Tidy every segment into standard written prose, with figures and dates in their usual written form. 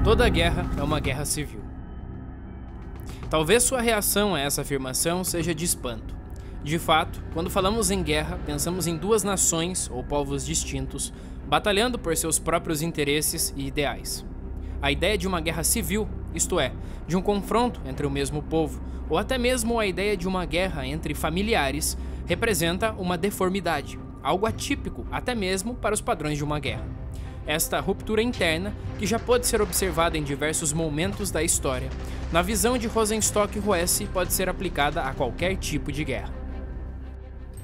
Toda guerra é uma guerra civil. Talvez sua reação a essa afirmação seja de espanto. De fato, quando falamos em guerra, pensamos em duas nações ou povos distintos, batalhando por seus próprios interesses e ideais. A ideia de uma guerra civil, isto é, de um confronto entre o mesmo povo, ou até mesmo a ideia de uma guerra entre familiares, representa uma deformidade, algo atípico até mesmo para os padrões de uma guerra. Esta ruptura interna, que já pode ser observada em diversos momentos da história, na visão de Rosenstock e Roesse pode ser aplicada a qualquer tipo de guerra.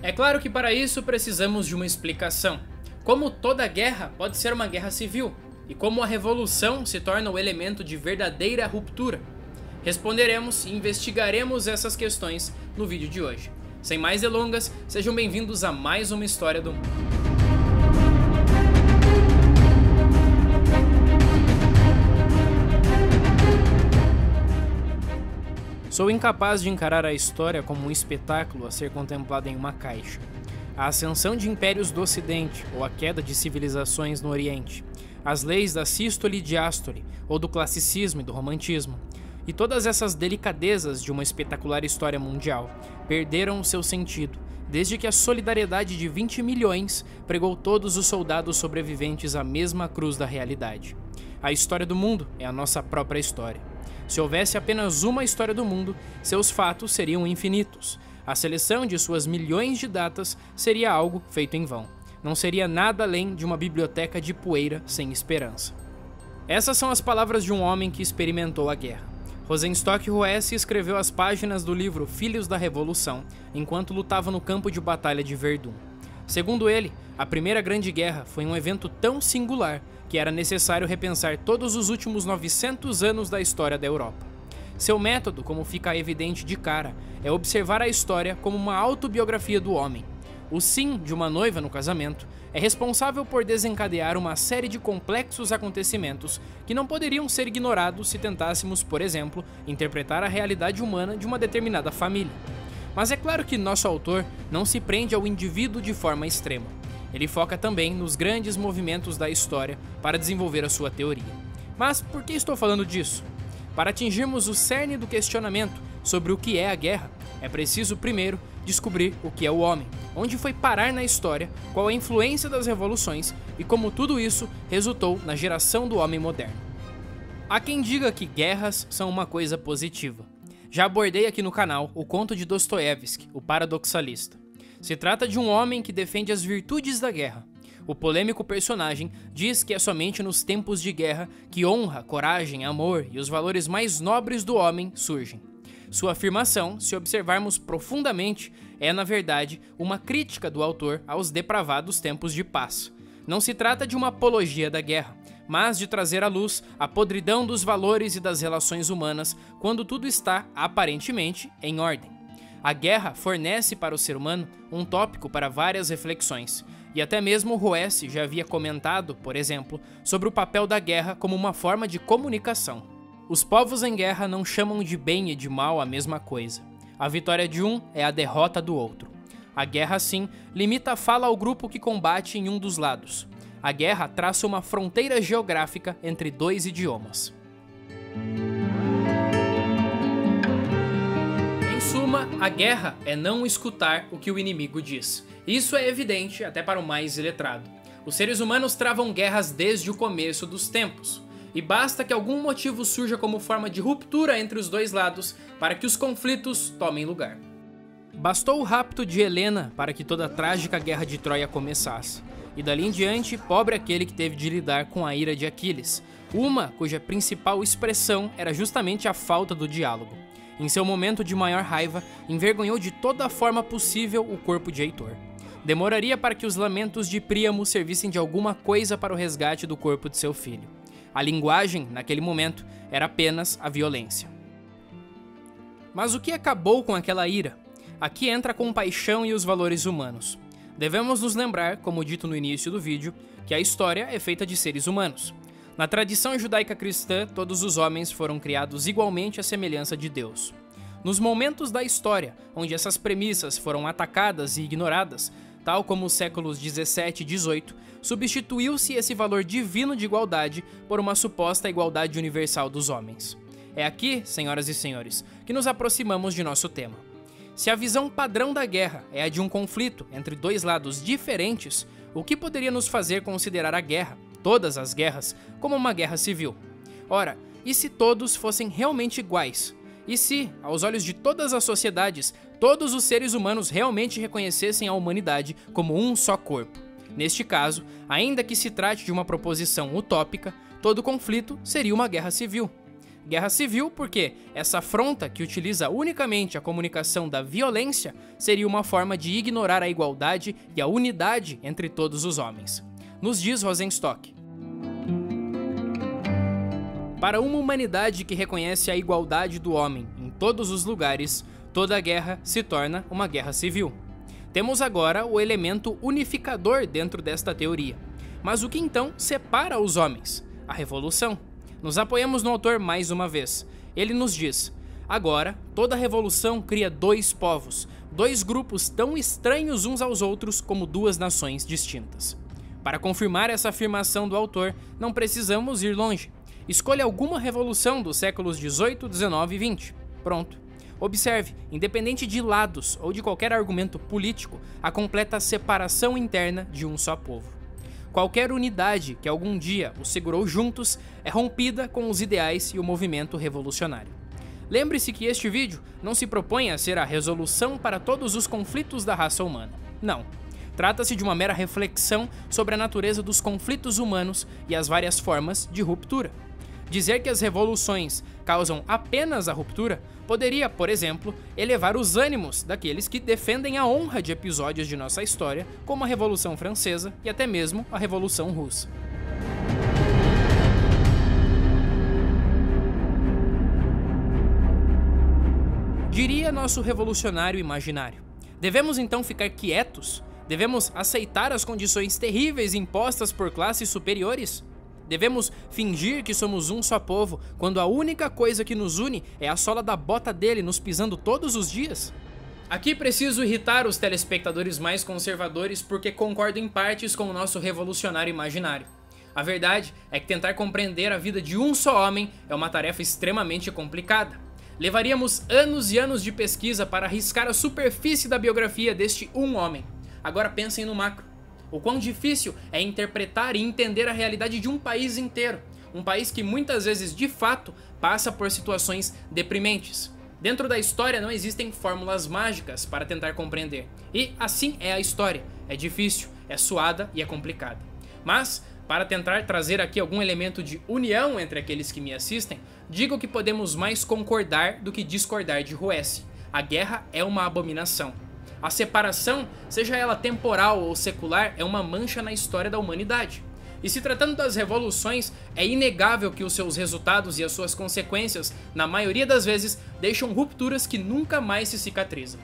É claro que para isso precisamos de uma explicação. Como toda guerra pode ser uma guerra civil, e como a revolução se torna o elemento de verdadeira ruptura. Responderemos e investigaremos essas questões no vídeo de hoje. Sem mais delongas, sejam bem-vindos a mais uma História do Mundo. Sou incapaz de encarar a história como um espetáculo a ser contemplado em uma caixa. A ascensão de impérios do Ocidente ou a queda de civilizações no Oriente, as leis da sístole e diástole, ou do classicismo e do romantismo, e todas essas delicadezas de uma espetacular história mundial perderam o seu sentido, desde que a solidariedade de 20 milhões pregou todos os soldados sobreviventes à mesma cruz da realidade. A história do mundo é a nossa própria história. Se houvesse apenas uma história do mundo, seus fatos seriam infinitos. A seleção de suas milhões de datas seria algo feito em vão. Não seria nada além de uma biblioteca de poeira sem esperança. Essas são as palavras de um homem que experimentou a guerra. Rosenstock Roesse escreveu as páginas do livro Filhos da Revolução, enquanto lutava no campo de batalha de Verdun. Segundo ele, a Primeira Grande Guerra foi um evento tão singular que era necessário repensar todos os últimos 900 anos da história da Europa. Seu método, como fica evidente de cara, é observar a história como uma autobiografia do homem. O sim de uma noiva no casamento é responsável por desencadear uma série de complexos acontecimentos que não poderiam ser ignorados se tentássemos, por exemplo, interpretar a realidade humana de uma determinada família. Mas é claro que nosso autor não se prende ao indivíduo de forma extrema. Ele foca também nos grandes movimentos da história para desenvolver a sua teoria. Mas por que estou falando disso? Para atingirmos o cerne do questionamento sobre o que é a guerra, é preciso primeiro descobrir o que é o homem, onde foi parar na história, qual a influência das revoluções e como tudo isso resultou na geração do homem moderno. Há quem diga que guerras são uma coisa positiva. Já abordei aqui no canal o conto de Dostoiévski, o Paradoxalista. Se trata de um homem que defende as virtudes da guerra. O polêmico personagem diz que é somente nos tempos de guerra que honra, coragem, amor e os valores mais nobres do homem surgem. Sua afirmação, se observarmos profundamente, é na verdade uma crítica do autor aos depravados tempos de paz. Não se trata de uma apologia da guerra, mas de trazer à luz a podridão dos valores e das relações humanas quando tudo está, aparentemente, em ordem. A guerra fornece para o ser humano um tópico para várias reflexões, e até mesmo Roesse já havia comentado, por exemplo, sobre o papel da guerra como uma forma de comunicação. Os povos em guerra não chamam de bem e de mal a mesma coisa. A vitória de um é a derrota do outro. A guerra, sim, limita a fala ao grupo que combate em um dos lados. A guerra traça uma fronteira geográfica entre dois idiomas. Em suma, a guerra é não escutar o que o inimigo diz. Isso é evidente até para o mais iletrado. Os seres humanos travam guerras desde o começo dos tempos. E basta que algum motivo surja como forma de ruptura entre os dois lados para que os conflitos tomem lugar. Bastou o rapto de Helena para que toda a trágica guerra de Troia começasse. E dali em diante, pobre aquele que teve de lidar com a ira de Aquiles, uma cuja principal expressão era justamente a falta do diálogo. Em seu momento de maior raiva, envergonhou de toda a forma possível o corpo de Heitor. Demoraria para que os lamentos de Príamo servissem de alguma coisa para o resgate do corpo de seu filho. A linguagem, naquele momento, era apenas a violência. Mas o que acabou com aquela ira? Aqui entra a compaixão e os valores humanos. Devemos nos lembrar, como dito no início do vídeo, que a história é feita de seres humanos. Na tradição judaica cristã, todos os homens foram criados igualmente à semelhança de Deus. Nos momentos da história onde essas premissas foram atacadas e ignoradas, tal como os séculos 17 e 18, substituiu-se esse valor divino de igualdade por uma suposta igualdade universal dos homens. É aqui, senhoras e senhores, que nos aproximamos de nosso tema. Se a visão padrão da guerra é a de um conflito entre dois lados diferentes, o que poderia nos fazer considerar a guerra, todas as guerras, como uma guerra civil? Ora, e se todos fossem realmente iguais? E se, aos olhos de todas as sociedades, todos os seres humanos realmente reconhecessem a humanidade como um só corpo? Neste caso, ainda que se trate de uma proposição utópica, todo conflito seria uma guerra civil. Guerra civil porque essa afronta que utiliza unicamente a comunicação da violência seria uma forma de ignorar a igualdade e a unidade entre todos os homens. Nos diz Rosenstock. Para uma humanidade que reconhece a igualdade do homem em todos os lugares, toda guerra se torna uma guerra civil. Temos agora o elemento unificador dentro desta teoria. Mas o que então separa os homens? A revolução. Nos apoiamos no autor mais uma vez. Ele nos diz: agora, toda revolução cria dois povos, dois grupos tão estranhos uns aos outros como duas nações distintas. Para confirmar essa afirmação do autor, não precisamos ir longe. Escolha alguma revolução dos séculos 18, 19 e 20. Pronto. Observe, independente de lados ou de qualquer argumento político, a completa separação interna de um só povo. Qualquer unidade que algum dia os segurou juntos é rompida com os ideais e o movimento revolucionário. Lembre-se que este vídeo não se propõe a ser a resolução para todos os conflitos da raça humana. Não. Trata-se de uma mera reflexão sobre a natureza dos conflitos humanos e as várias formas de ruptura. Dizer que as revoluções causam apenas a ruptura poderia, por exemplo, elevar os ânimos daqueles que defendem a honra de episódios de nossa história, como a Revolução Francesa e até mesmo a Revolução Russa. Diria nosso revolucionário imaginário: devemos então ficar quietos? Devemos aceitar as condições terríveis impostas por classes superiores? Devemos fingir que somos um só povo, quando a única coisa que nos une é a sola da bota dele nos pisando todos os dias? Aqui preciso irritar os telespectadores mais conservadores porque concordo em partes com o nosso revolucionário imaginário. A verdade é que tentar compreender a vida de um só homem é uma tarefa extremamente complicada. Levaríamos anos e anos de pesquisa para arriscar a superfície da biografia deste um homem. Agora pensem no macro. O quão difícil é interpretar e entender a realidade de um país inteiro. Um país que muitas vezes, de fato, passa por situações deprimentes. Dentro da história não existem fórmulas mágicas para tentar compreender. E assim é a história. É difícil, é suada e é complicada. Mas, para tentar trazer aqui algum elemento de união entre aqueles que me assistem, digo que podemos mais concordar do que discordar de Roesse. A guerra é uma abominação. A separação, seja ela temporal ou secular, é uma mancha na história da humanidade. E se tratando das revoluções, é inegável que os seus resultados e as suas consequências, na maioria das vezes, deixam rupturas que nunca mais se cicatrizam.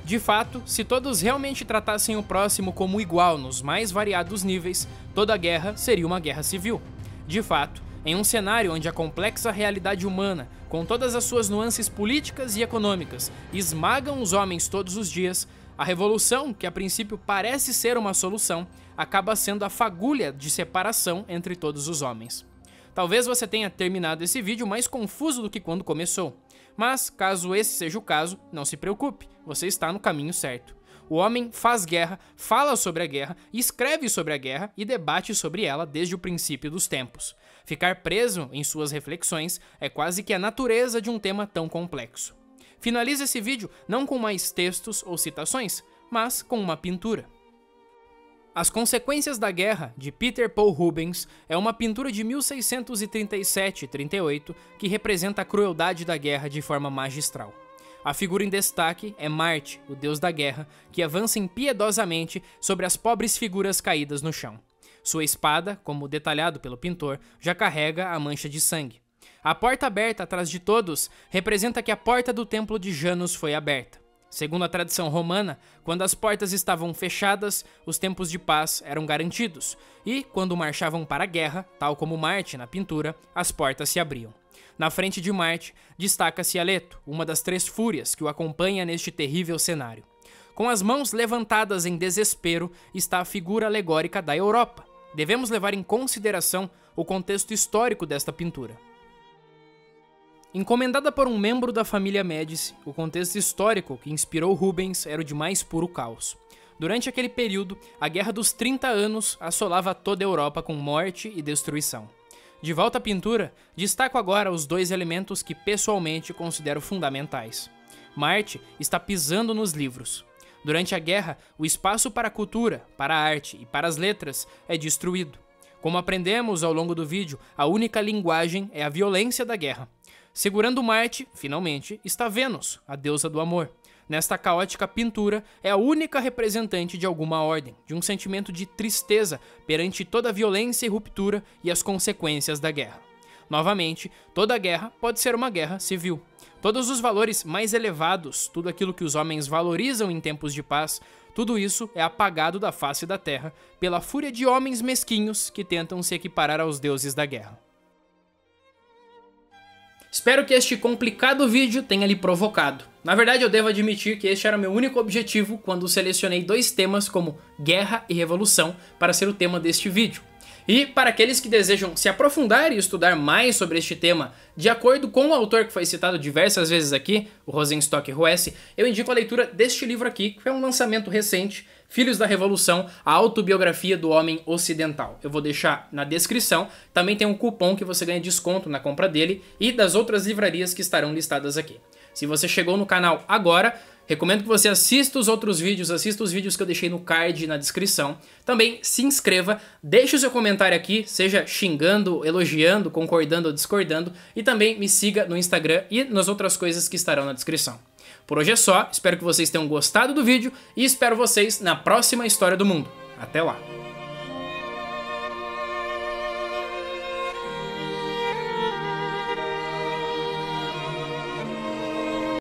De fato, se todos realmente tratassem o próximo como igual nos mais variados níveis, toda guerra seria uma guerra civil. De fato, em um cenário onde a complexa realidade humana, com todas as suas nuances políticas e econômicas, esmagam os homens todos os dias, a revolução, que a princípio parece ser uma solução, acaba sendo a fagulha de separação entre todos os homens. Talvez você tenha terminado esse vídeo mais confuso do que quando começou, mas caso esse seja o caso, não se preocupe, você está no caminho certo. O homem faz guerra, fala sobre a guerra, escreve sobre a guerra e debate sobre ela desde o princípio dos tempos. Ficar preso em suas reflexões é quase que a natureza de um tema tão complexo. Finalize esse vídeo não com mais textos ou citações, mas com uma pintura. As Consequências da Guerra, de Peter Paul Rubens, é uma pintura de 1637-38 que representa a crueldade da guerra de forma magistral. A figura em destaque é Marte, o deus da guerra, que avança impiedosamente sobre as pobres figuras caídas no chão. Sua espada, como detalhado pelo pintor, já carrega a mancha de sangue. A porta aberta atrás de todos representa que a porta do templo de Janus foi aberta. Segundo a tradição romana, quando as portas estavam fechadas, os tempos de paz eram garantidos, e, quando marchavam para a guerra, tal como Marte na pintura, as portas se abriam. Na frente de Marte, destaca-se Aleto, uma das 3 fúrias que o acompanha neste terrível cenário. Com as mãos levantadas em desespero está a figura alegórica da Europa. Devemos levar em consideração o contexto histórico desta pintura. Encomendada por um membro da família Médici, o contexto histórico que inspirou Rubens era o de mais puro caos. Durante aquele período, a Guerra dos 30 Anos assolava toda a Europa com morte e destruição. De volta à pintura, destaco agora os dois elementos que pessoalmente considero fundamentais. Marte está pisando nos livros. Durante a guerra, o espaço para a cultura, para a arte e para as letras é destruído. Como aprendemos ao longo do vídeo, a única linguagem é a violência da guerra. Segurando Marte, finalmente, está Vênus, a deusa do amor. Nesta caótica pintura, é a única representante de alguma ordem, de um sentimento de tristeza perante toda a violência e ruptura e as consequências da guerra. Novamente, toda guerra pode ser uma guerra civil. Todos os valores mais elevados, tudo aquilo que os homens valorizam em tempos de paz, tudo isso é apagado da face da terra pela fúria de homens mesquinhos que tentam se equiparar aos deuses da guerra. Espero que este complicado vídeo tenha lhe provocado. Na verdade, eu devo admitir que este era meu único objetivo quando selecionei dois temas como guerra e revolução para ser o tema deste vídeo. E para aqueles que desejam se aprofundar e estudar mais sobre este tema, de acordo com o autor que foi citado diversas vezes aqui, o Rosenstock Huesse, eu indico a leitura deste livro aqui, que é um lançamento recente, Filhos da Revolução, a autobiografia do homem ocidental. Eu vou deixar na descrição, também tem um cupom que você ganha desconto na compra dele e das outras livrarias que estarão listadas aqui. Se você chegou no canal agora, recomendo que você assista os outros vídeos, assista os vídeos que eu deixei no card e na descrição. Também se inscreva, deixe o seu comentário aqui, seja xingando, elogiando, concordando ou discordando. E também me siga no Instagram e nas outras coisas que estarão na descrição. Por hoje é só, espero que vocês tenham gostado do vídeo e espero vocês na próxima História do Mundo. Até lá!